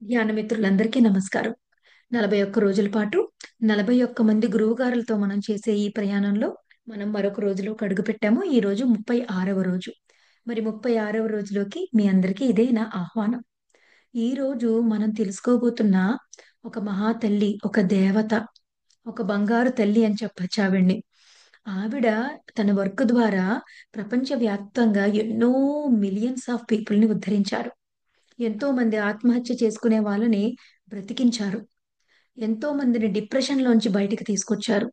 ధ్యాన మిత్రులందరికీ నమస్కారం. 41 రోజుల పాటు 41 మంది గురువుగారులతో మనం చేసే ఈ ప్రయాణంలో మనం మరొక రోజులోకి అడుగుపెట్టాము. ఈ రోజు 36వ రోజు. మరి 36వ రోజులోకి మీ అందరికీ ఇదే నా ఆహ్వానం. ఈ రోజు మనం తెలుసుకోబోతున్న ఒక మహా తల్లి, ఒక దేవత, ఒక బంగారు తల్లి అని చెప్పొచ్చు ఆవిడ్ని. ఆవిడ తన వర్క్ ద్వారా ప్రపంచవ్యాప్తంగా ఎన్నో మిలియన్స్ ఆఫ్ పీపుల్‌ని ఉద్ధరించారు. ఎంతో మంది ఆత్మహత్య చేసుకునే వాళ్ళని బ్రతికించారు. ఎంతో మందిని డిప్రెషన్‌లోంచి బయటికి తీసుకొచ్చారు.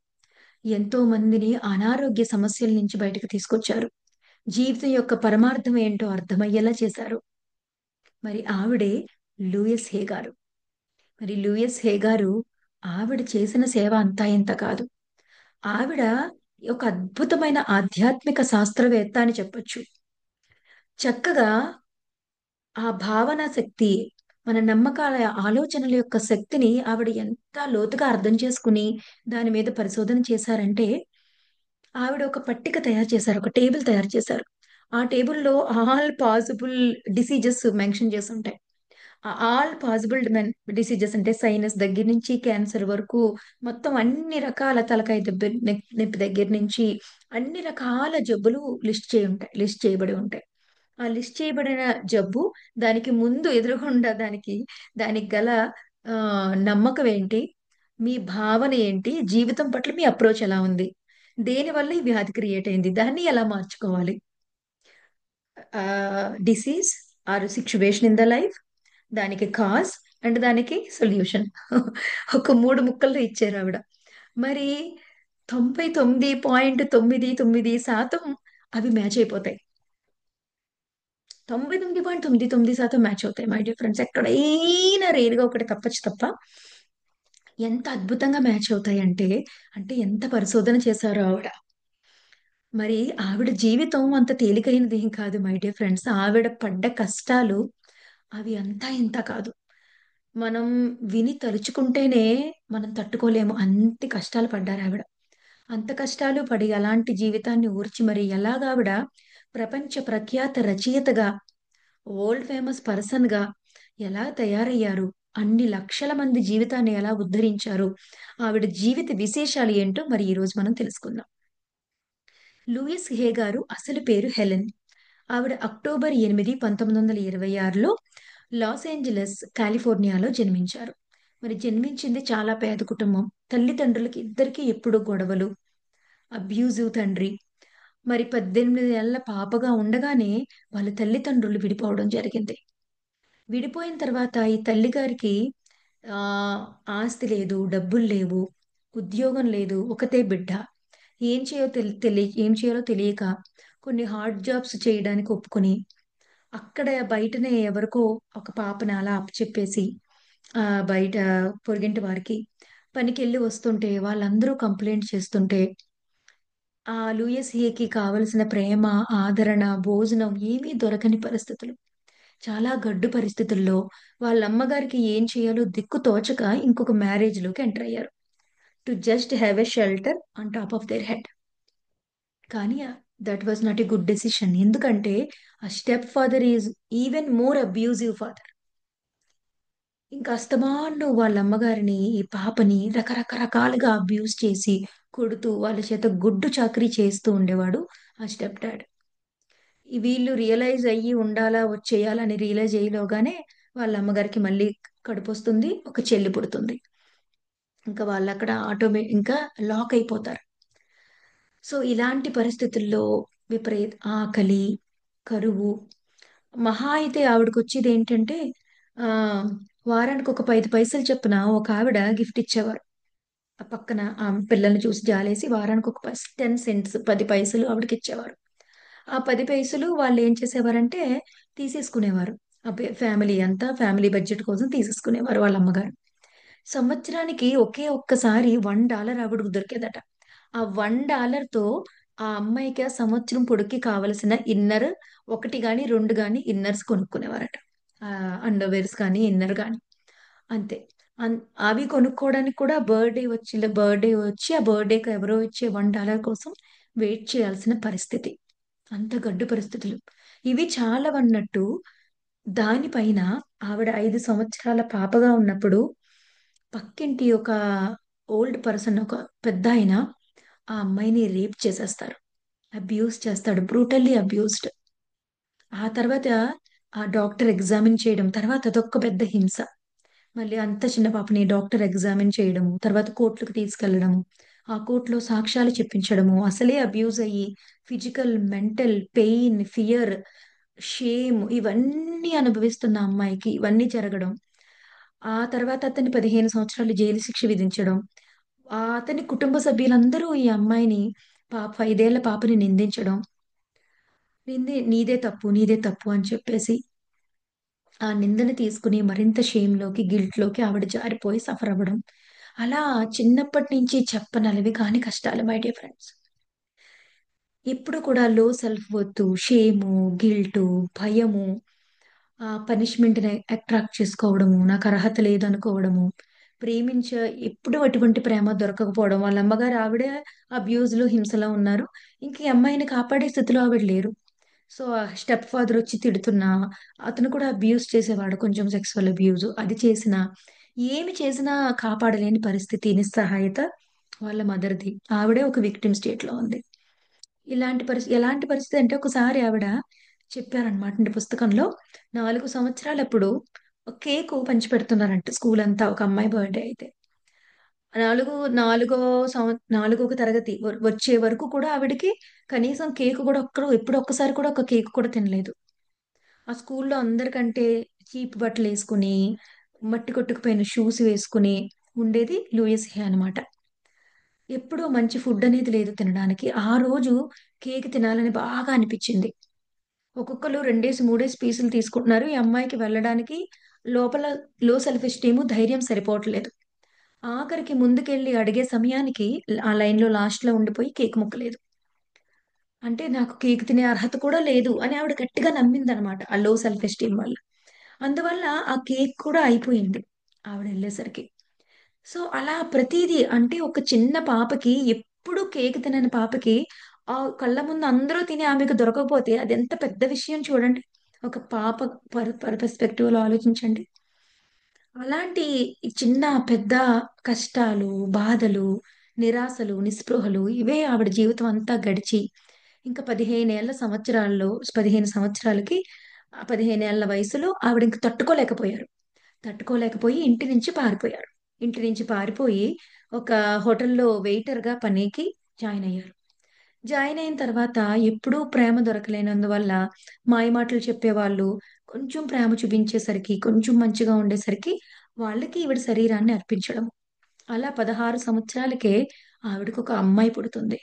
ఎంతో మందిని అనారోగ్య సమస్యల నుంచి బయటకు తీసుకొచ్చారు. జీవితం యొక్క పరమార్థం ఏంటో అర్థమయ్యేలా చేశారు. మరి ఆవిడే లూయిస్ హే గారు. మరి లూయిస్ హే గారు ఆవిడ చేసిన సేవ అంతా ఇంత కాదు. ఆవిడ ఒక అద్భుతమైన ఆధ్యాత్మిక శాస్త్రవేత్త అని చెప్పొచ్చు. చక్కగా ఆ భావన శక్తి, మన నమ్మకాల, ఆలోచనల యొక్క శక్తిని ఆవిడ ఎంత లోతుగా అర్థం చేసుకుని, దాని మీద పరిశోధన చేశారంటే, ఆవిడ ఒక పట్టిక తయారు చేశారు. ఒక టేబుల్ తయారు చేశారు. ఆ టేబుల్‌లో ఆల్ పాసిబుల్ డిసీజెస్ మెన్షన్ చేసుంటాయి. ఆల్ పాసిబుల్ డిసీజెస్ అంటే సైనస్ దగ్గర నుంచి క్యాన్సర్ వరకు మొత్తం అన్ని రకాల తలకాయ దెబ్బ నొప్పి దగ్గర నుంచి అన్ని రకాల జబ్బులు లిస్ట్ చేయబడి ఉంటాయి. ఆ లిస్ట్ చేయబడిన జబ్బు, దానికి ముందు ఎదురుగుండా దానికి గల నమ్మకం ఏంటి? మీ భావన ఏంటి? జీవితం పట్ల మీ అప్రోచ్ ఎలా ఉంది? దేనివల్ల ఈ వ్యాధి క్రియేట్ అయింది? దాన్ని ఎలా మార్చుకోవాలి? Disease are situation in the life, దానికి కాజ్ అండ్ దానికి సొల్యూషన్. ఒక 3 ముక్కల్లో ఇచ్చారావిడ. మరి 99.99% అవి మ్యాచ్ అయిపోతాయి. 99.99% మ్యాచ్ అవుతాయి మై డియర్ ఫ్రెండ్స్. ఎక్కడైనా రేర్‌గా ఒకటి తప్పొచ్చు తప్ప, ఎంత అద్భుతంగా మ్యాచ్ అవుతాయంటే, అంటే ఎంత పరిశోధన చేశారో ఆవిడ. మరి ఆవిడ జీవితం అంత తేలికైనది ఏం కాదు మై డియర్ ఫ్రెండ్స్. ఆవిడ పడ్డ కష్టాలు అవి అంతా ఇంతా కాదు. మనం విని తలుచుకుంటేనే మనం తట్టుకోలేము. అంత కష్టాలు పడ్డారావిడ. అంత కష్టాలు పడి అలాంటి జీవితాన్ని ఊర్చి మరి ఎలాగావిడ ప్రపంచ ప్రఖ్యాత రచయితగా, వరల్డ్ ఫేమస్ పర్సన్‌గా ఎలా తయారయ్యారు? అన్ని లక్షల మంది జీవితాన్ని ఎలా ఉద్ధరించారు? ఆవిడ జీవిత విశేషాలు ఏంటో మరి ఈరోజు మనం తెలుసుకుందాం. లూయిస్ హే గారు అసలు పేరు హెలెన్. ఆవిడ అక్టోబర్ 8, 1926లో లాస్ ఏంజలస్, కాలిఫోర్నియాలో జన్మించారు. మరి జన్మించింది చాలా పేద కుటుంబం. తల్లిదండ్రులకి ఇద్దరికీ ఎప్పుడూ గొడవలు, అబ్యూజివ్ తండ్రి. మరి 18 ఏళ్ల పాపగా ఉండగానే వాళ్ళ తల్లిదండ్రులు విడిపోవడం జరిగింది. విడిపోయిన తర్వాత ఈ తల్లిగారికి ఆస్తి లేదు, డబ్బులు లేవు, ఉద్యోగం లేదు, ఒకతే బిడ్డ. ఏం చేయాలో తెలియక కొన్ని హార్డ్ జాబ్స్ చేయడానికి ఒప్పుకొని, అక్కడ బయటనే ఎవరికో ఒక పాపని అలా అప్పచెప్పేసి, బయట పొరుగింటి వారికి పనికెళ్ళి వస్తుంటే వాళ్ళందరూ కంప్లెయింట్ చేస్తుంటే, ఆ లూయిస్ హేకి కావలసిన ప్రేమ, ఆదరణ, భోజనం ఏమీ దొరకని పరిస్థితులు. చాలా గడ్డు పరిస్థితుల్లో వాళ్ళ అమ్మగారికి ఏం చేయాలో దిక్కు తోచక ఇంకొక మ్యారేజ్‌లోకి ఎంటర్ అయ్యారు. To just have a shelter on top of their head. కానీ that was not a good decision. ఎందుకంటే ఆ step father is even more abusive father. ఇంకా అస్తమాను వాళ్ళ అమ్మగారిని, ఈ పాపని రకరకాలుగా అబ్యూజ్ చేసి, కొడుతూ వాళ్ళ చేత గుడ్డు చాకిరీ చేస్తూ ఉండేవాడు ఆ స్టెప్ డాడ్. వీళ్ళు రియలైజ్ అయ్యి ఉండాలా, వచ్చేయాలా అని రియలైజ్ అయ్యేలోగానే వాళ్ళ అమ్మగారికి మళ్ళీ కడుపొస్తుంది. ఒక చెల్లి పుడుతుంది. ఇంకా వాళ్ళక్కడ ఇంకా లాక్ అయిపోతారు. సో, ఇలాంటి పరిస్థితుల్లో ఆకలి, కరువు, మహా అయితే ఆవిడకొచ్చేదేంటంటే వారానికి ఒక 5 పైసలు చొప్పున ఒకావిడ గిఫ్ట్ ఇచ్చేవారు. ఆ పక్కన పిల్లల్ని చూసి జాలేసి వారానికి ఒక 10 సెంట్స్ 10 పైసలు ఆవిడకిచ్చేవారు. ఆ 10 పైసలు వాళ్ళేం చేసేవారంటే తీసేసుకునేవారు. ఫ్యామిలీ బడ్జెట్ కోసం తీసేసుకునేవారు వాళ్ళ అమ్మగారు. సంవత్సరానికి ఒకే ఒక్కసారి $1 ఆవిడకు దొరికేదట. ఆ $1తో ఆ అమ్మాయికి ఆ సంవత్సరం పొడుక్కి కావలసిన 1 గాని, 2 గాని ఇన్నర్స్ కొనుక్కునేవారట. అండర్‌వేర్స్ కానీ, ఇన్నర్ గాని. అంతే. అన్ అవి కొనుక్కోవడానికి కూడా బర్త్‌డే వచ్చి ఆ బర్త్‌డేకి ఎవరో ఇచ్చే $1 కోసం వెయిట్ చేయాల్సిన పరిస్థితి. అంత గడ్డు పరిస్థితులు. ఇవి చాలవన్నట్టు దానిపైన ఆవిడ 5 సంవత్సరాల పాపగా ఉన్నప్పుడు పక్కింటి ఒక ఓల్డ్ పర్సన్, ఒక పెద్ద ఆయన ఆ అమ్మాయిని రేప్ చేసేస్తారు. అబ్యూస్ చేస్తాడు, బ్రూటల్లీ అబ్యూస్డ్. ఆ తర్వాత ఆ డాక్టర్ ఎగ్జామిన్ చేయడం, తర్వాత అదొక్క పెద్ద హింస. మళ్ళీ అంత చిన్న పాపని డాక్టర్ ఎగ్జామిన్ చేయడము, తర్వాత కోర్టులకు తీసుకెళ్లడము, ఆ కోర్టులో సాక్ష్యాలు చెప్పించడము, అసలే అబ్యూజ్ అయ్యి physical, mental pain, fear, shame ఇవన్నీ అనుభవిస్తున్న అమ్మాయికి ఇవన్నీ జరగడం. ఆ తర్వాత అతన్ని 15 సంవత్సరాలు జైలు శిక్ష విధించడం. అతని కుటుంబ సభ్యులందరూ ఈ అమ్మాయిని, 5 ఏళ్ల పాపని నిందించడం. నీదే తప్పు, నీదే తప్పు అని చెప్పేసి ఆ నిందని తీసుకుని మరింత షేమ్ లోకి, గిల్ట్ లోకి ఆవిడ జారిపోయి సఫర్ అవ్వడం. అలా చిన్నప్పటి నుంచి చెప్పనలవి కాని కష్టాలు, మై డియర్ ఫ్రెండ్స్. ఎప్పుడు కూడా లో సెల్ఫ్ వర్త్, షేము, గిల్టు, భయము, ఆ పనిష్మెంట్ ని అట్రాక్ట్ చేసుకోవడము, నాకు అర్హత లేదనుకోవడము, ప్రేమించ ఎప్పుడు అటువంటి ప్రేమ దొరకకపోవడం. వాళ్ళ అమ్మగారు ఆవిడే అబ్యూజ్ లో, హింసలో ఉన్నారు. ఇంక ఈ అమ్మాయిని కాపాడే స్థితిలో ఆవిడ లేరు. సో ఆ స్టెప్ ఫాదర్ వచ్చి తిడుతున్నా, అతను కూడా అబ్యూస్ చేసేవాడు, కొంచెం సెక్సువల్ అబ్యూజ్. అది చేసినా, ఏమి చేసినా కాపాడలేని పరిస్థితి, నిస్సహాయత వాళ్ళ మదర్ది. ఆవిడే ఒక విక్టిమ్ స్టేట్ లో ఉంది. ఎలాంటి పరిస్థితి అంటే, ఒకసారి ఆవిడ చెప్పారనమాట అంటే పుస్తకంలో, 4 సంవత్సరాలప్పుడు ఒక కేకు పంచి పెడుతున్నారంట స్కూల్ అంతా, ఒక అమ్మాయి బర్త్డే అయితే. నాలుగు నాలుగో నాలుగో తరగతి వచ్చే వరకు కూడా ఆవిడకి కనీసం కేక్ కూడా ఎప్పుడు ఒక్కసారి కూడా ఒక కేక్ కూడా తినలేదు. ఆ స్కూల్లో అందరికంటే చీప్ బట్టలు వేసుకుని, మట్టి కొట్టుకుపోయిన షూస్ వేసుకుని ఉండేది లూయిస్ హే అనమాట. ఎప్పుడూ మంచి ఫుడ్ అనేది లేదు తినడానికి. ఆ రోజు కేక్ తినాలని బాగా అనిపించింది. ఒక్కొక్కరు 2 3 పీసులు తీసుకుంటున్నారు. ఈ అమ్మాయికి వెళ్ళడానికి లోపల లో సెల్ఫ్ ఎస్టీమ్, ధైర్యం సరిపోవట్లేదు. ఆఖరికి ముందుకెళ్ళి అడిగే సమయానికి ఆ లైన్ లో లాస్ట్ లో ఉండిపోయి కేక్ ముక్కలేదు. అంటే నాకు కేక్ తినే అర్హత కూడా లేదు అని ఆవిడ గట్టిగా నమ్మిందనమాట, ఆ లో సెల్ఫ్ ఎస్టీమ్ వల్ల. అందువల్ల ఆ కేక్ కూడా అయిపోయింది ఆవిడ వెళ్ళేసరికి. సో అలా ప్రతిదీ అంటే, ఒక చిన్న పాపకి, ఎప్పుడు కేక్ తినని పాపకి ఆ కళ్ళ ముందు అందరూ తిని ఆమెకు దొరకకపోతే అది ఎంత పెద్ద విషయం చూడండి. ఒక పాప పర్స్పెక్టివ్ లో ఆలోచించండి. అలాంటి ఈ చిన్న పెద్ద కష్టాలు, బాధలు, నిరాశలు, నిస్పృహలు ఇవే ఆవిడ జీవితం అంతా గడిచి, ఇంకా 15 సంవత్సరాలకి, 15 ఏళ్ల వయసులో ఆవిడ ఇంక తట్టుకోలేకపోయారు. తట్టుకోలేకపోయి ఇంటి నుంచి పారిపోయారు. ఇంటి నుంచి పారిపోయి ఒక హోటల్లో వెయిటర్ గా పనికి జాయిన్ అయ్యారు. జాయిన్ అయిన తర్వాత ఎప్పుడూ ప్రేమ దొరకలేనందువల్ల మాయమాటలు చెప్పేవాళ్ళు, కొంచెం ప్రేమ చూపించేసరికి, కొంచెం మంచిగా ఉండేసరికి వాళ్ళకి ఈవిడ శరీరాన్ని అర్పించడం. అలా 16 సంవత్సరాలకే ఆవిడకు ఒక అమ్మాయి పుడుతుంది.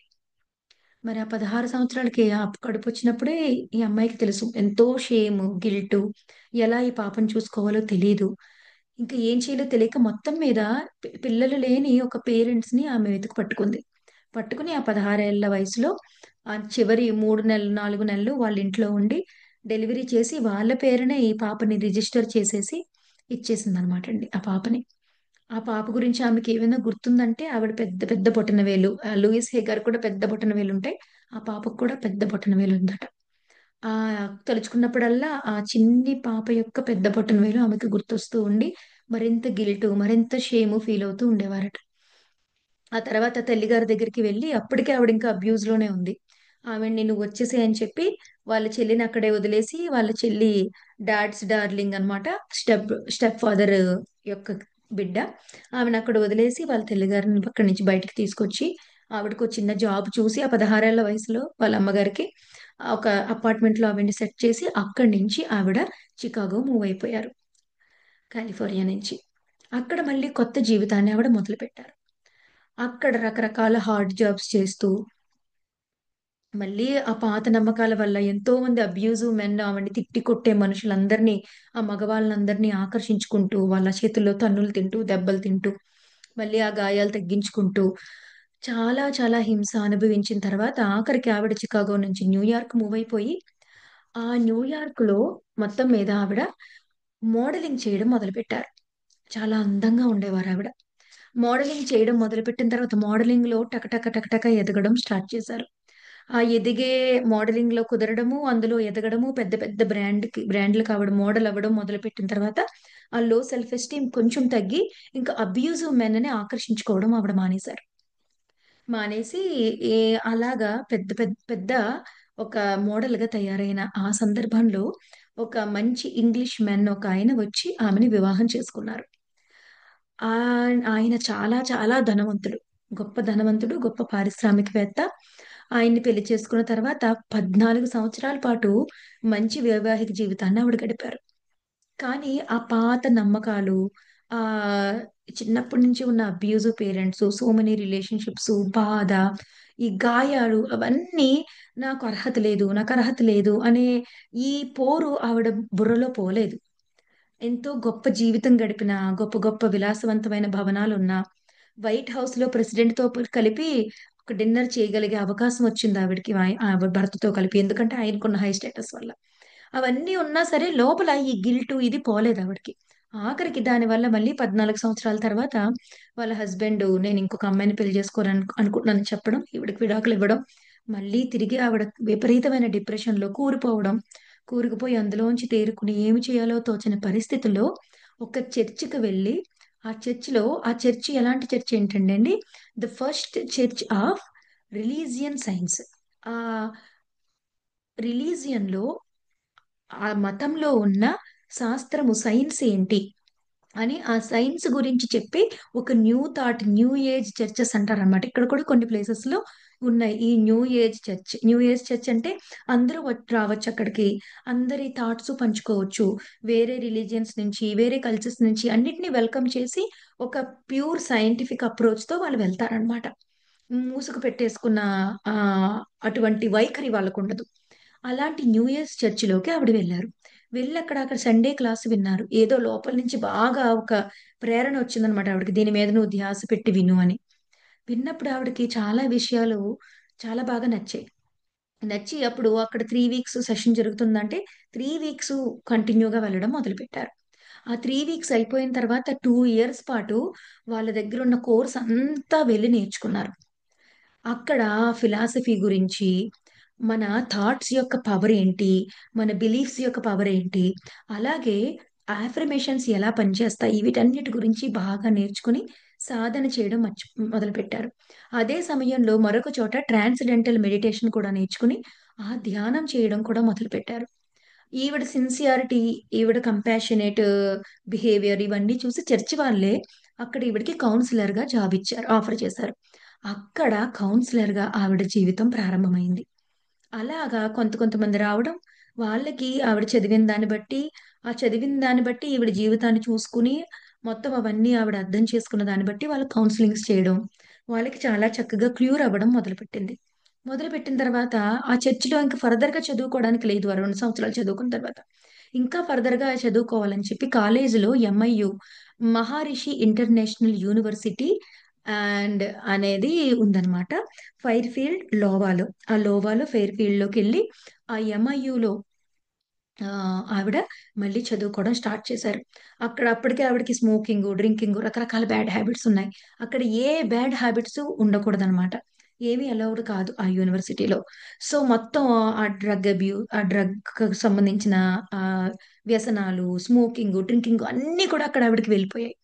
మరి ఆ 16 సంవత్సరాలకి ఆ కడుపు వచ్చినప్పుడే ఈ అమ్మాయికి తెలుసు ఎంతో షేమ్, గిల్ట్, ఎలా ఈ పాపను చూసుకోవాలో తెలియదు. ఇంకా ఏం చేయాలో తెలియక మొత్తం మీద పిల్లలు లేని ఒక పేరెంట్స్ ని ఆమె వెతుకు పట్టుకుంది. పట్టుకుని ఆ 16 ఏళ్ల వయసులో ఆ చివరి 3 నెలలు, 4 నెలలు వాళ్ళ ఇంట్లో ఉండి డెలివరీ చేసి, వాళ్ళ పేరునే ఈ పాపని రిజిస్టర్ చేసేసి ఇచ్చేసింది అనమాట అండి ఆ పాపని. ఆ పాప గురించి ఆమెకి ఏమైనా గుర్తుందంటే, ఆవిడ పెద్ద పెద్ద బొటన వేలు, లూయిస్ హే గారు కూడా పెద్ద బొటన వేలు ఉంటాయి. ఆ పాపకు కూడా పెద్ద బొటన వేలు ఉందట. ఆ తలుచుకున్నప్పుడల్లా ఆ చిన్ని పాప యొక్క పెద్ద బొటన వేలు ఆమెకు గుర్తొస్తూ ఉండి, మరింత గిల్టు, మరింత షేము ఫీల్ అవుతూ ఉండేవారట. ఆ తర్వాత తల్లిగారి దగ్గరికి వెళ్ళి, అప్పటికే ఆవిడ ఇంకా అబ్యూజ్ లోనే ఉంది. ఆవిడ్ని నువ్వు వచ్చేసేయ్ అని చెప్పి వాళ్ళ చెల్లిని అక్కడే వదిలేసి, వాళ్ళ చెల్లి డాడ్స్ డార్లింగ్ అన్నమాట, స్టెప్ స్టెప్ ఫాదర్ యొక్క బిడ్డ. ఆమెను అక్కడ వదిలేసి వాళ్ళ తల్లిగారిని అక్కడి నుంచి బయటికి తీసుకొచ్చి, ఆవిడకు ఒక చిన్న జాబ్ చూసి, ఆ 16 ఏళ్ల వయసులో వాళ్ళ అమ్మగారికి ఒక అపార్ట్మెంట్ లో ఆవిడ్ని సెట్ చేసి, అక్కడి నుంచి ఆవిడ చికాగో మూవ్ అయిపోయారు, కాలిఫోర్నియా నుంచి. అక్కడ మళ్ళీ కొత్త జీవితాన్ని ఆవిడ మొదలు పెట్టారు. అక్కడ రకరకాల హార్డ్ జాబ్స్ చేస్తూ, మళ్ళీ ఆ పాత నమ్మకాల వల్ల ఎంతో మంది అబ్యూజివ్ మెన్, ఆవిడని తిట్టి కొట్టే మనుషులందరినీ, ఆ మగవాళ్ళందరినీ ఆకర్షించుకుంటూ, వాళ్ళ చేతుల్లో తన్నులు తింటూ, దెబ్బలు తింటూ, మళ్ళీ ఆ గాయాలు తగ్గించుకుంటూ, చాలా చాలా హింస అనుభవించిన తర్వాత ఆఖరికి ఆవిడ చికాగో నుంచి న్యూయార్క్ మూవ్ అయిపోయి, ఆ న్యూయార్క్ లో మొత్తం మీద ఆవిడ మోడలింగ్ చేయడం మొదలుపెట్టారు. చాలా అందంగా ఉండేవారు ఆవిడ. మోడలింగ్ చేయడం మొదలుపెట్టిన తర్వాత మోడలింగ్ లో టకటక టకటక ఎదగడం స్టార్ట్ చేశారు. ఆ ఎదిగే మోడలింగ్ లో కుదరడము, అందులో ఎదగడము, పెద్ద పెద్ద బ్రాండ్లు కావడం, మోడల్ అవ్వడం మొదలుపెట్టిన తర్వాత ఆ లో సెల్ఫ్ ఎస్టీమ్ కొంచెం తగ్గి ఇంకా అబ్యూజివ్ మెన్ ని ఆకర్షించుకోవడం ఆవిడ మానేశారు. మానేసి ఏ అలాగా పెద్ద పెద్ద పెద్ద ఒక మోడల్ గా తయారైన ఆ సందర్భంలో ఒక మంచి ఇంగ్లీష్ మెన్ ఒక ఆయన వచ్చి ఆమెని వివాహం చేసుకున్నారు. ఆయన చాలా చాలా ధనవంతుడు. గొప్ప ధనవంతుడు, గొప్ప పారిశ్రామికవేత్త. ఆయన్ని పెళ్లి చేసుకున్న తర్వాత 14 సంవత్సరాల పాటు మంచి వైవాహిక జీవితాన్ని ఆవిడ గడిపారు. కానీ ఆ పాత నమ్మకాలు, ఆ చిన్నప్పటి నుంచి ఉన్న abusive parents, so many relationships, బాధ, ఈ గాయాలు అవన్నీ నాకు అర్హత లేదు, నాకు అర్హత లేదు అనే ఈ పోరు ఆవిడ బుర్రలో పోలేదు. ఎంతో గొప్ప జీవితం గడిపిన, గొప్ప గొప్ప విలాసవంతమైన భవనాలున్న, వైట్ హౌస్ లో ప్రెసిడెంట్ తో కలిపి ఒక డిన్నర్ చేయగలిగే అవకాశం వచ్చింది ఆవిడకి, ఆవిడ భర్తతో కలిపి. ఎందుకంటే ఆయనకున్న హై స్టేటస్ వల్ల. అవన్నీ ఉన్నా సరే లోపల ఈ గిల్టు ఇది పోలేదు ఆవిడకి. ఆఖరికి దానివల్ల మళ్ళీ 14 సంవత్సరాల తర్వాత వాళ్ళ హస్బెండ్ నేను ఇంకొక అమ్మాయిని పెళ్లి చేసుకోవాలని అనుకుంటున్నాను చెప్పడం, ఈవిడకి విడాకులు ఇవ్వడం, మళ్ళీ తిరిగి ఆవిడ విపరీతమైన డిప్రెషన్ లో కూరుకోవడం, కూరుకుపోయి అందులోంచి తేరుకుని ఏమి చేయాలో తోచని పరిస్థితుల్లో ఒక చర్చికి వెళ్ళి, ఆ చర్చి ఎలాంటి చర్చ్ ఏంటండి అండి, the first church of religion science. ఆ రిలీజియన్ లో, ఆ మతంలో ఉన్న శాస్త్రము సైన్స్ ఏంటి అని ఆ సైన్స్ గురించి చెప్పి ఒక new thought, new age churches అంటారు అనమాట. ఇక్కడ కూడా కొన్ని ప్లేసెస్ లో ఉన్నాయి ఈ new age church. New age church అంటే అందరూ రావచ్చు అక్కడికి, అందరి థాట్స్ పంచుకోవచ్చు, వేరే రిలీజియన్స్ నుంచి, వేరే కల్చర్స్ నుంచి అన్నిటిని వెల్కమ్ చేసి ఒక ప్యూర్ సైంటిఫిక్ అప్రోచ్ తో వాళ్ళు వెళ్తారనమాట. మూసుకు పెట్టేసుకున్న ఆ అటువంటి వైఖరి వాళ్ళకు ఉండదు. అలాంటి న్యూ ఇయర్స్ చర్చిలోకి ఆవిడ వెళ్ళారు. వెళ్ళి అక్కడ సండే క్లాస్ విన్నారు. ఏదో లోపల నుంచి బాగా ఒక ప్రేరణ వచ్చిందనమాట ఆవిడకి, దీని మీద నువ్వు ధ్యాస పెట్టి విను అని. విన్నప్పుడు ఆవిడకి చాలా విషయాలు చాలా బాగా నచ్చాయి. నచ్చి అప్పుడు అక్కడ 3 వీక్స్ సెషన్ జరుగుతుందంటే 3 వీక్స్ కంటిన్యూగా వెళ్ళడం మొదలుపెట్టారు. ఆ 3 వీక్స్ అయిపోయిన తర్వాత 2 ఇయర్స్ పాటు వాళ్ళ దగ్గర ఉన్న కోర్స్ అంతా వెళ్ళి నేర్చుకున్నారు. అక్కడ ఫిలాసఫీ గురించి, మన థాట్స్ యొక్క పవర్ ఏంటి, మన బిలీఫ్స్ యొక్క పవర్ ఏంటి, అలాగే అఫర్మేషన్స్ ఎలా పనిచేస్తాయి, వీటన్నిటి గురించి బాగా నేర్చుకుని సాధన చేయడం మొదలుపెట్టారు. అదే సమయంలో మరొక చోట ట్రాన్స్‌డెంటల్ మెడిటేషన్ కూడా నేర్చుకుని ఆ ధ్యానం చేయడం కూడా మొదలుపెట్టారు. ఈవిడ సిన్సియారిటీ, ఈవిడ కంపాషనేట్ బిహేవియర్ ఇవన్నీ చూసి చర్చి వాళ్ళే అక్కడ ఈవిడకి కౌన్సిలర్ గా జాబ్ ఇచ్చారు, ఆఫర్ చేశారు. అక్కడ కౌన్సిలర్ గా ఆవిడ జీవితం ప్రారంభమైంది. అలాగా కొంతమంది రావడం, వాళ్ళకి ఆవిడ చదివిన దాన్ని బట్టి, ఆ చదివిన దాన్ని బట్టి ఈవిడ జీవితాన్ని చూసుకుని, మొత్తం అవన్నీ ఆవిడ అర్థం చేసుకున్న దాన్ని బట్టి వాళ్ళు కౌన్సిలింగ్స్ చేయడం, వాళ్ళకి చాలా చక్కగా క్యూర్ అవ్వడం మొదలుపెట్టింది. మొదలుపెట్టిన తర్వాత ఆ చర్చిలో ఇంకా ఫర్దర్ గా చదువుకోవడానికి లేదు. ఆ 2 సంవత్సరాలు చదువుకున్న తర్వాత ఇంకా ఫర్దర్ గా చదువుకోవాలని చెప్పి కాలేజీలో MIU, Maharishi international university and అనేది ఉందన్నమాట. ఫెయిర్ ఫీల్డ్ లోకి వెళ్ళి ఆ ఎంఐయులో ఆవిడ మళ్ళీ చదువుకోవడం స్టార్ట్ చేశారు. అక్కడ అప్పటికే ఆవిడకి స్మోకింగ్, డ్రింకింగ్, రకరకాల బ్యాడ్ హ్యాబిట్స్ ఉన్నాయి. అక్కడ ఏ బ్యాడ్ హ్యాబిట్స్ ఉండకూడదన్నమాట. ఏమీ అలౌడ్ కాదు ఆ యూనివర్సిటీలో. సో మొత్తం ఆ డ్రగ్ సంబంధించిన ఆ వ్యసనాలు, స్మోకింగ్, డ్రింకింగ్ అన్నీ కూడా అక్కడ ఆవిడకి వెళ్ళిపోయాయి.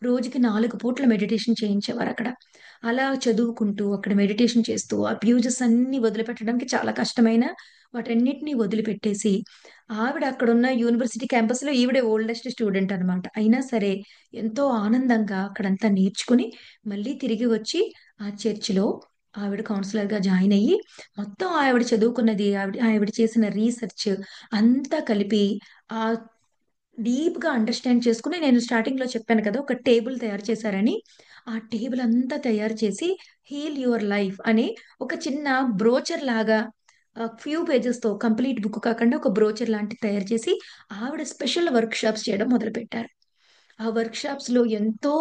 రోజుకి 4 పూట్ల మెడిటేషన్ చేయించేవారు అక్కడ. అలా చదువుకుంటూ అక్కడ మెడిటేషన్ చేస్తూ అబ్యూజెస్ అన్ని వదిలిపెట్టడానికి చాలా కష్టమైన వాటన్నిటిని వదిలిపెట్టేసి, ఆవిడ అక్కడున్న యూనివర్సిటీ క్యాంపస్ లో ఈవిడే ఓల్డెస్ట్ స్టూడెంట్ అన్నమాట. అయినా సరే ఎంతో ఆనందంగా అక్కడంతా నేర్చుకుని మళ్ళీ తిరిగి వచ్చి ఆ చర్చిలో ఆవిడ కౌన్సిలర్ గా జాయిన్ అయ్యి, మొత్తం ఆవిడ చదువుకున్నది, ఆవిడ చేసిన రీసెర్చ్ అంతా కలిపి ఆ డీప్ గా అండర్స్టాండ్ చేసుకుని, నేను స్టార్టింగ్ లో చెప్పాను కదా ఒక టేబుల్ తయారు చేశారని, ఆ టేబుల్ అంతా తయారు చేసి హీల్ యువర్ లైఫ్ అని ఒక చిన్న బ్రోచర్ లాగా, ఫ్యూ పేజెస్ తో, కంప్లీట్ బుక్ కాకుండా ఒక బ్రోచర్ లాంటిది తయారు చేసి ఆవిడ స్పెషల్ వర్క్ షాప్స్ చేయడం మొదలు పెట్టారు. ఆ వర్క్ షాప్స్ లో ఎంతో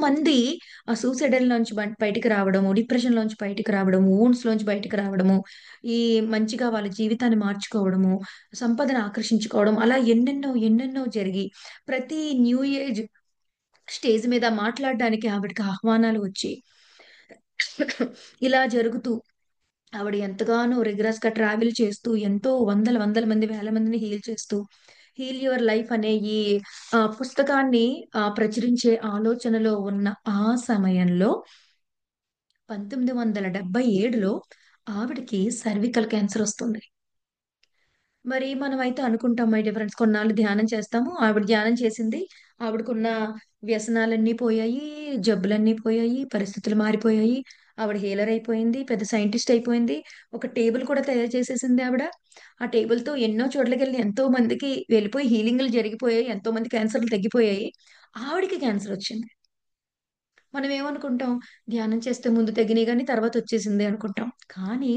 మంది ఆ సూసైడల్ నుంచి బయటికి రావడము, డిప్రెషన్ లోంచి బయటికి రావడము, ఊన్స్ లోంచి బయటికి రావడము, ఈ మంచిగా వాళ్ళ జీవితాన్ని మార్చుకోవడము, సంపదను ఆకర్షించుకోవడం, అలా ఎన్నెన్నో ఎన్నెన్నో జరిగి ప్రతి న్యూ ఏజ్ స్టేజ్ మీద మాట్లాడడానికి ఆవిడకి ఆహ్వానాలు వచ్చి ఇలా జరుగుతూ ఆవిడ ఎంతగానో రిగరస్ గా ట్రావెల్ చేస్తూ ఎంతో వందల వందల మంది వేల మందిని హీల్ చేస్తూ హీల్ యువర్ లైఫ్ అనే ఈ పుస్తకాన్ని ప్రచురించే ఆలోచనలో ఉన్న ఆ సమయంలో 1977లో ఆవిడకి సర్వికల్ క్యాన్సర్ వస్తుంది. మరి మనమైతే అనుకుంటాం మై డియర్ ఫ్రెండ్స్, కొన్నాళ్ళు ధ్యానం చేస్తాము. ఆవిడ ధ్యానం చేసింది. ఆవిడకున్న వ్యసనాలన్నీ పోయాయి, జబ్బులన్నీ పోయాయి, పరిస్థితులు మారిపోయాయి. ఆవిడ హీలర్ అయిపోయింది, పెద్ద సైంటిస్ట్ అయిపోయింది. ఒక టేబుల్ కూడా తయారు చేసేసింది ఆవిడ. ఆ టేబుల్‌తో ఎన్నో చోట్లకెళ్ళి ఎంతో మందికి వెళ్ళిపోయి హీలింగ్‌లు జరిగిపోయాయి. ఎంతో మంది క్యాన్సర్‌లు తగ్గిపోయాయి. ఆవిడకి క్యాన్సర్ వచ్చింది. మనం ఏమనుకుంటాం? ధ్యానం చేస్తే ముందు తగ్గినయి గాని తర్వాత వచ్చేసింది అనుకుంటాం. కానీ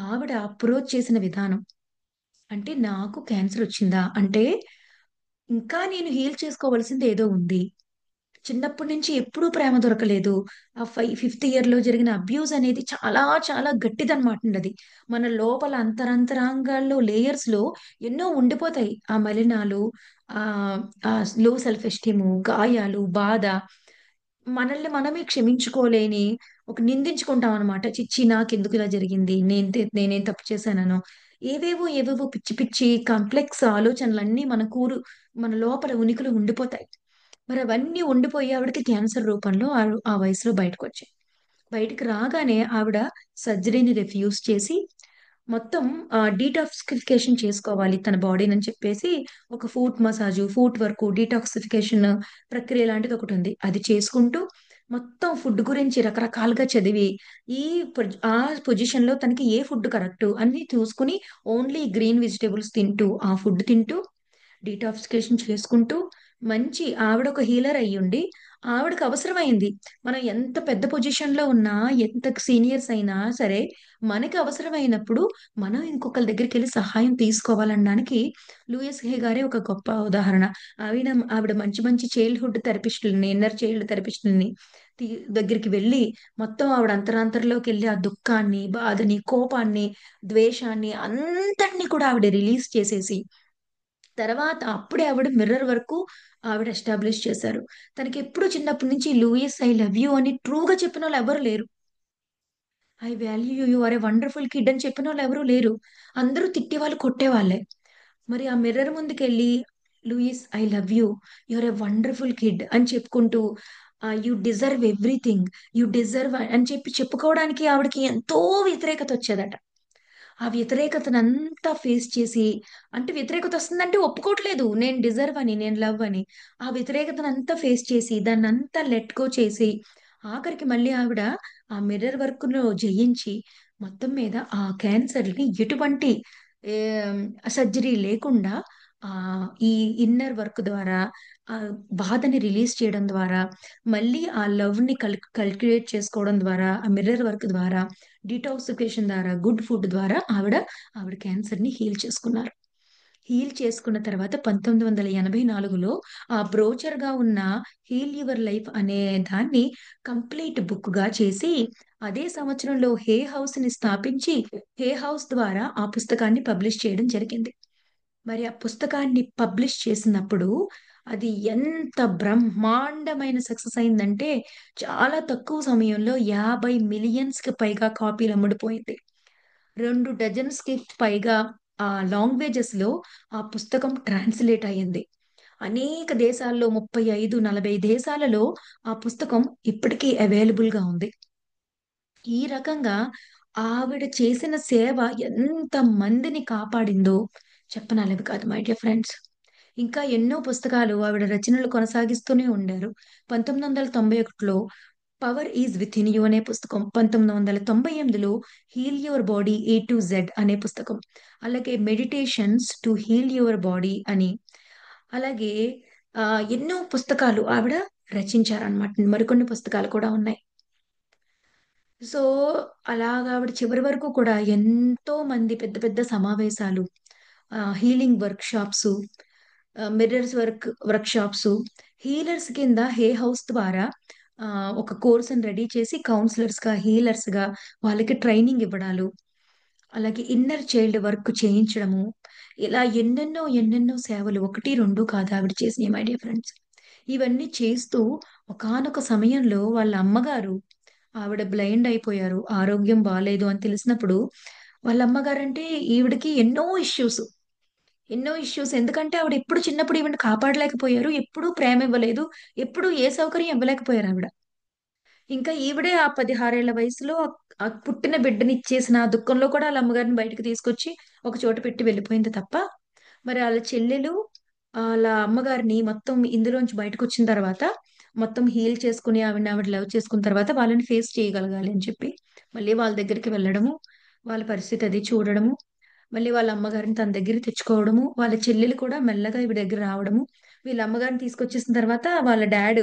ఆవిడ అప్రోచ్ చేసిన విధానం, అంటే నాకు క్యాన్సర్ వచ్చిందా? అంటే ఇంకా నేను హీల్ చేసుకోవాల్సింది ఏదో ఉంది. చిన్నప్పటి నుంచి ఎప్పుడూ ప్రేమ దొరకలేదు. ఆ ఫిఫ్త్ ఇయర్‌లో జరిగిన అబ్యూజ్ అనేది చాలా చాలా గట్టిదనమాటండి అది. మన లోపల అంతరంతరాంగాల్లో లేయర్స్‌లో ఎన్నో ఉండిపోతాయి. ఆ మలినాలు, లో సెల్ఫ్ ఎస్టీము, గాయాలు, బాధ, మనల్ని మనమే క్షమించుకోలేని ఒక నిందించుకుంటాం అనమాట. చిచ్చి! నాకెందుకు ఇలా జరిగింది? నేనేం తప్పు చేశాననో, ఏవేవో పిచ్చి పిచ్చి కాంప్లెక్స్ ఆలోచనలన్నీ మన లోపల ఉనికిలో ఉండిపోతాయి. మరి అవన్నీ ఉండిపోయి ఆవిడకి క్యాన్సర్ రూపంలో ఆ వయసులో బయటకొచ్చాయి. బయటికి రాగానే ఆవిడ సర్జరీని రిఫ్యూజ్ చేసి మొత్తం డీటాక్సిఫికేషన్ చేసుకోవాలి తన బాడీనని చెప్పేసి ఒక foot massage, foot work, detoxification ప్రక్రియ లాంటిది ఒకటుంది. అది చేసుకుంటూ మొత్తం ఫుడ్ గురించి రకరకాలుగా చదివి ఈ ఆ పొజిషన్‌లో తనకి ఏ ఫుడ్ కరెక్టు అన్నీ చూసుకొని ఓన్లీ గ్రీన్ వెజిటబుల్స్ తింటూ, ఆ ఫుడ్ తింటూ డీటాక్సిఫికేషన్ చేసుకుంటూ మంచి ఆవిడొక హీలర్ అయ్యుండి, ఆవిడకి అవసరమైంది. మనం ఎంత పెద్ద పొజిషన్‌లో ఉన్నా, ఎంత సీనియర్స్ అయినా సరే, మనకి అవసరమైనప్పుడు మనం ఇంకొకళ్ళ దగ్గరికెళ్లి సహాయం తీసుకోవాలనడానికి లూయిస్ హే గారే ఒక గొప్ప ఉదాహరణ. ఆవిడ మంచి మంచి చైల్డ్‌హుడ్ థెరపిస్టులని, ఇన్నర్ చైల్డ్ థెరపిస్టులని తి దగ్గరికి వెళ్లి, మొత్తం ఆవిడ అంతరాంతరలోకెళ్ళి ఆ దుఃఖాన్ని, బాధని, కోపాన్ని, ద్వేషాన్ని అంతటిని కూడా ఆవిడ రిలీజ్ చేసేసి తర్వాత అప్పుడే ఆవిడ మిర్రర్ వరకు ఆవిడ ఎస్టాబ్లిష్ చేశారు. తనకెప్పుడు చిన్నప్పటి నుంచి లూయిస్ ఐ లవ్ యూ అని ట్రూగా చెప్పినోళ్ళు ఎవ్వరు లేరు. I value you, you are a wonderful kid అని చెప్పినోళ్ళు ఎవరు లేరు. అందరూ తిట్టేవాళ్ళు, కొట్టేవాళ్ళే. మరి ఆ మిర్రర్ ముందుకెళ్ళి Louise I love you, you are a wonderful kid అని చెప్పుకుంటూ you deserve everything, you deserve అని చెప్పి చెప్పుకోవడానికి ఆవిడకి ఎంతో వ్యతిరేకత వచ్చేదట. ఆ వ్యతిరేకతనంతా ఫేస్ చేసి, అంటే వ్యతిరేకతొస్తుందంటే ఒప్పుకోవట్లేదు. నేను డిజర్వ్ అని, నేను లవ్ అని. ఆ వ్యతిరేకతనంతా ఫేస్ చేసి, దాన్నంతా లెట్ గో చేసి, ఆఖరికి మళ్ళీ ఆవిడ ఆ మిర్రర్ వర్క్‌లో జయించి, మొత్తం మీద ఆ క్యాన్సర్‌ని ఎటువంటి ఏం సర్జరీ లేకుండా ఈ ఇన్నర్ వర్క్ ద్వారా బాధని రిలీజ్ చేయడం ద్వారా, మళ్ళీ ఆ లవ్‌ని కల్టివేట్ చేసుకోవడం ద్వారా, ఆ మిర్రర్ వర్క్ ద్వారా, డీటాక్సిఫికేషన్ ద్వారా, గుడ్ ఫుడ్ ద్వారా ఆవిడ క్యాన్సర్‌ని హీల్ చేసుకున్నారు. హీల్ చేసుకున్న తర్వాత 1984లో ఆ బ్రోచర్‌గా ఉన్న 'హీల్ యువర్ లైఫ్' అనే దాన్ని కంప్లీట్ బుక్‌గా చేసి, అదే సంవత్సరంలో హే హౌస్‌ని స్థాపించి, హే హౌస్ ద్వారా ఆ పుస్తకాన్ని పబ్లిష్ చేయడం జరిగింది. మరి ఆ పుస్తకాన్ని పబ్లిష్ చేసినప్పుడు అది ఎంత బ్రహ్మాండమైన సక్సెస్ అయిందంటే, చాలా తక్కువ సమయంలో 50,000,000కి పైగా కాపీలు అమ్ముడుపోయింది. 2 డజన్స్‌కి పైగా లాంగ్వేజెస్‌లో ఆ పుస్తకం ట్రాన్స్‌లేట్ అయింది. అనేక దేశాల్లో 35, 40 దేశాలలో ఆ పుస్తకం ఇప్పటికీ అవైలబుల్‌గా ఉంది. ఈ రకంగా ఆవిడ చేసిన సేవ ఎంత మందిని కాపాడిందో చెప్పనలవి కాదు మై డియర్ ఫ్రెండ్స్. ఇంకా ఎన్నో పుస్తకాలు ఆవిడ రచనలు కొనసాగిస్తూనే ఉండారు. 1991లో 'పవర్ ఈజ్ వితిన్ యూ' అనే పుస్తకం, 1998లో 'heal your body A to Z' అనే పుస్తకం, అలాగే 'meditations to heal your body' అని, అలాగే ఎన్నో పుస్తకాలు ఆవిడ రచించారనమాట. మరికొన్ని పుస్తకాలు కూడా ఉన్నాయి. సో, అలాగా ఆవిడ చివరి వరకు కూడా ఎంతో మంది పెద్ద పెద్ద సమావేశాలు, హీలింగ్ వర్క్‌షాప్సు, మిర్రర్స్ వర్క్‌షాప్సు, హీలర్స్ కింద హే హౌస్ ద్వారా ఒక కోర్స్‌ని రెడీ చేసి కౌన్సిలర్స్‌గా, హీలర్స్‌గా వాళ్ళకి ట్రైనింగ్ ఇవ్వడాలు, అలాగే ఇన్నర్ చైల్డ్ వర్క్ చేయించడము. ఇలా ఎన్నెన్నో సేవలు 1, 2 కాదు ఆవిడ చేసినయి మై డియర్ ఫ్రెండ్స్. ఇవన్నీ చేస్తూ ఒకానొక సమయంలో వాళ్ళ అమ్మగారు ఆవిడ బ్లైండ్ అయిపోయారు. ఆరోగ్యం బాలేదు అని తెలిసినప్పుడు వాళ్ళ అమ్మగారంటే ఈవిడకి ఎన్నో ఇష్యూస్ ఎందుకంటే ఆవిడ ఎప్పుడు చిన్నప్పుడు ఈవిడ కాపాడలేకపోయారు. ఎప్పుడూ ప్రేమ ఇవ్వలేదు. ఎప్పుడూ ఏ సౌకర్యం ఇవ్వలేకపోయారు ఆవిడ. ఇంకా ఈవిడే ఆ 16 ఏళ్ల వయసులో ఆ పుట్టిన బిడ్డని ఇచ్చేసిన ఆ దుఃఖంలో కూడా ఆళ్ళ అమ్మగారిని బయటకి తీసుకొచ్చి ఒక చోట పెట్టి వెళ్ళిపోయింది తప్ప, మరి ఆళ్ళ చెల్లెలు ఆళ్ళ అమ్మగారిని మొత్తం ఇందులోంచి బయటకొచ్చిన తర్వాత, మొత్తం హీల్ చేసుకొని ఆవిడ లవ్ చేసుకున్న తర్వాత వాళ్ళని ఫేస్ చేయగలగాలి అని చెప్పి, మళ్ళీ వాళ్ళ దగ్గరికి వెళ్ళడము, వాళ్ళ పరిస్థితి అది చూడడము, మళ్ళీ వాళ్ళ అమ్మగారిని తన దగ్గరికి తెచ్చుకోవడము, వాళ్ళ చెల్లెలు కూడా మెల్లగా ఈవిడ దగ్గర రావడము, వీళ్ళ అమ్మగారిని తీసుకొచ్చేసిన తర్వాత వాళ్ళ డాడ్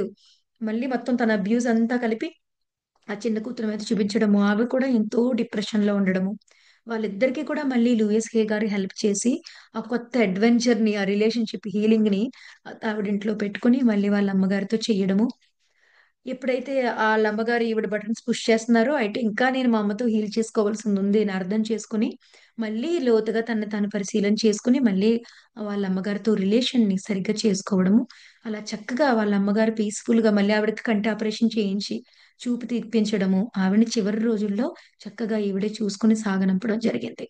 మళ్ళీ మొత్తం తన అబ్యూస్ అంతా కలిపి ఆ చిన్న కూతురు మీద చూపించడము. ఆవిడ కూడా ఎంతో డిప్రెషన్‌లో ఉండడము. వాళ్ళిద్దరికీ కూడా మళ్ళీ లూయిస్ హే గారు హెల్ప్ చేసి, ఆ కొత్త అడ్వెంచర్‌ని, ఆ రిలేషన్‌షిప్ హీలింగ్‌ని ఆవిడ ఇంట్లో పెట్టుకొని మళ్ళీ వాళ్ళ అమ్మగారితో చెయ్యడము. ఎప్పుడైతే ఆళ్ళ అమ్మగారు ఈవిడ బటన్స్ పుష్ చేస్తున్నారో, అయితే ఇంకా నేను మా అమ్మతో హీల్ చేసుకోవాల్సిందుంది అని అర్థం చేసుకొని, మళ్ళీ లోతుగా తనని తాను పరిశీలన చేసుకొని, మళ్ళీ వాళ్ళ అమ్మగారితో రిలేషన్‌ని సరిగ్గా చేసుకోవడము. అలా చక్కగా వాళ్ళ అమ్మగారు పీస్‌ఫుల్‌గా మళ్ళీ ఆవిడకి కంటి ఆపరేషన్ చేయించి, చూపు తెప్పించడము. ఆవిడని చివరి రోజుల్లో చక్కగా ఈవిడే చూసుకొని సాగనంపడం జరిగింది.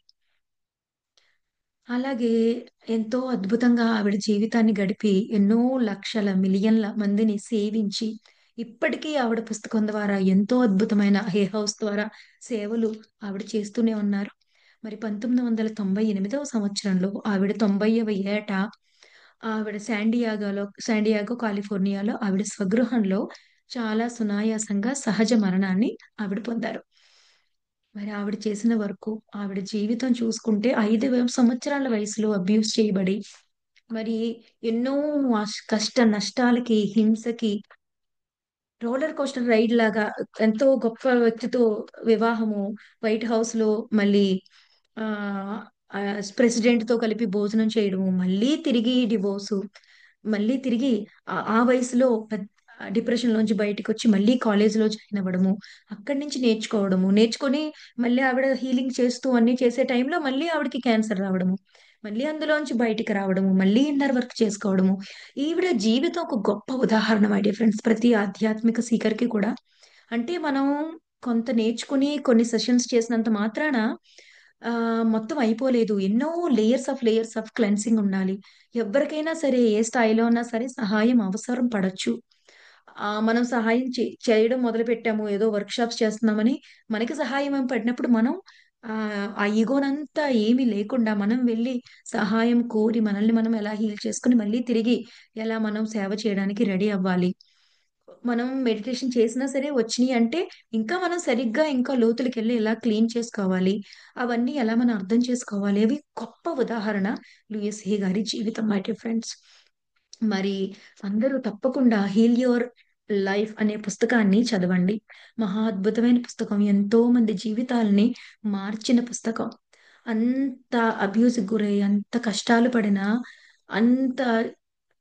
అలాగే ఎంతో అద్భుతంగా ఆవిడ జీవితాన్ని గడిపి, ఎన్నో లక్షల, మిలియన్ల మందిని సేవించి, ఇప్పటికీ ఆవిడ పుస్తకం ద్వారా ఎంతో అద్భుతమైన హే హౌస్ ద్వారా సేవలు ఆవిడ చేస్తూనే ఉన్నారు. మరి 1998వ సంవత్సరంలో ఆవిడ 90వ ఏట ఆవిడ శాండియాగో, కాలిఫోర్నియాలో ఆవిడ స్వగృహంలో చాలా సునాయాసంగా సహజ మరణాన్ని ఆవిడ పొందారు. మరి ఆవిడ చేసిన వర్కు, ఆవిడ జీవితం చూసుకుంటే 5 సంవత్సరాల వయసులో అబ్యూస్ చేయబడి, మరి ఎన్నో కష్ట నష్టాలకి, హింసకి రోలర్ కోస్టర్ రైడ్ లాగా ఎంతో గొప్ప వ్యక్తితో వివాహము, వైట్ హౌస్‌లో మళ్ళీ ఆహ్, ప్రెసిడెంట్‌తో కలిపి భోజనం చేయడము, మళ్ళీ తిరిగి డివోర్సు, మళ్ళీ తిరిగి ఆ వయసులో డిప్రెషన్‌లోంచి బయటికొచ్చి మళ్ళీ కాలేజ్‌లో జాయిన్ అవ్వడము, అక్కడి నుంచి నేర్చుకోవడము, నేర్చుకొని మళ్ళీ ఆవిడ హీలింగ్ చేస్తూ అన్నీ చేసే టైంలో మళ్ళీ ఆవిడకి క్యాన్సర్ రావడము. మళ్ళీ అందులోంచి బయటికి రావడము, మళ్ళీ ఇన్నర్ వర్క్ చేసుకోవడము. ఈవిడ జీవితం ఒక గొప్ప ఉదాహరణ మై డియర్ ఫ్రెండ్స్. ప్రతి ఆధ్యాత్మిక సీకర్‌కి కూడా. అంటే మనం కొంత నేర్చుకుని కొన్ని సెషన్స్ చేసినంత మాత్రాన మొత్తం అయిపోలేదు. ఎన్నో లేయర్స్ ఆఫ్ క్లెన్సింగ్ ఉండాలి. ఎవ్వరికైనా సరే, ఏ స్థాయిలో ఉన్నా సరే సహాయం అవసరం పడొచ్చు. మనం సహాయం చేయడం మొదలుపెట్టాము. ఏదో వర్క్‌షాప్స్ చేస్తున్నామని మనకి సహాయం అని పడినప్పుడు మనం ఆ ఇగోనంతా ఏమీ లేకుండా మనం వెళ్లి సహాయం కోరి మనల్ని మనం ఎలా హీల్ చేసుకొని మళ్ళీ తిరిగి ఎలా మనం సేవ చేయడానికి రెడీ అవ్వాలి. మనం మెడిటేషన్ చేసినా సరే వచ్చినియి అంటే, ఇంకా మనం సరిగ్గా ఇంకా లోతులకెళ్ళి ఎలా క్లీన్ చేసుకోవాలి, అవన్నీ ఎలా మనం అర్థం చేసుకోవాలి, అవి గొప్ప ఉదాహరణ లూయిస్ హే గారి జీవితం మై డియర్ ఫ్రెండ్స్. మరి అందరూ తప్పకుండా 'హీల్ యువర్ లైఫ్' అనే పుస్తకాన్ని చదవండి. మహా అద్భుతమైన పుస్తకం. ఎంతో మంది జీవితాల్ని మార్చిన పుస్తకం. అంత అబ్యూస్‌కి గురై, అంత కష్టాలు పడిన, అంత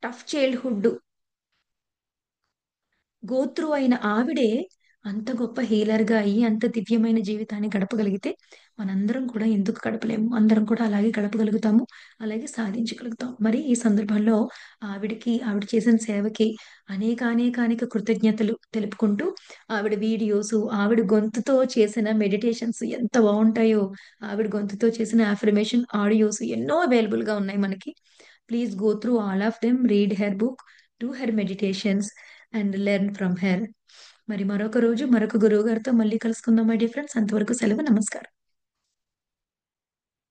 టఫ్ చైల్డ్‌హుడ్ గో త్రూ అయిన ఆవిడే అంత గొప్ప హీలర్‌గా అయ్యి, అంత దివ్యమైన జీవితాన్ని గడపగలిగితే, మనందరం కూడా ఎందుకు గడపలేము? అందరం కూడా అలాగే గడపగలుగుతాము. అలాగే సాధించగలుగుతాం. మరి ఈ సందర్భంలో ఆవిడ చేసిన సేవకి అనేకానేకానేక కృతజ్ఞతలు తెలుపుకుంటూ, ఆవిడ వీడియోసు, ఆవిడ గొంతుతో చేసిన మెడిటేషన్స్ ఎంత బావుంటాయో, ఆవిడ గొంతుతో చేసిన అఫర్మేషన్ ఆడియోస్ ఎన్నో అవైలబుల్‌గా ఉన్నాయి మనకి. Please go through all of them, read her book, do her meditations and learn from her. మరి మరొక రోజు మరొక గురువు గారితో మళ్ళీ కలుసుకుందాం మై డియర్ ఫ్రెండ్స్. అంతవరకు సెలవు. నమస్కారం.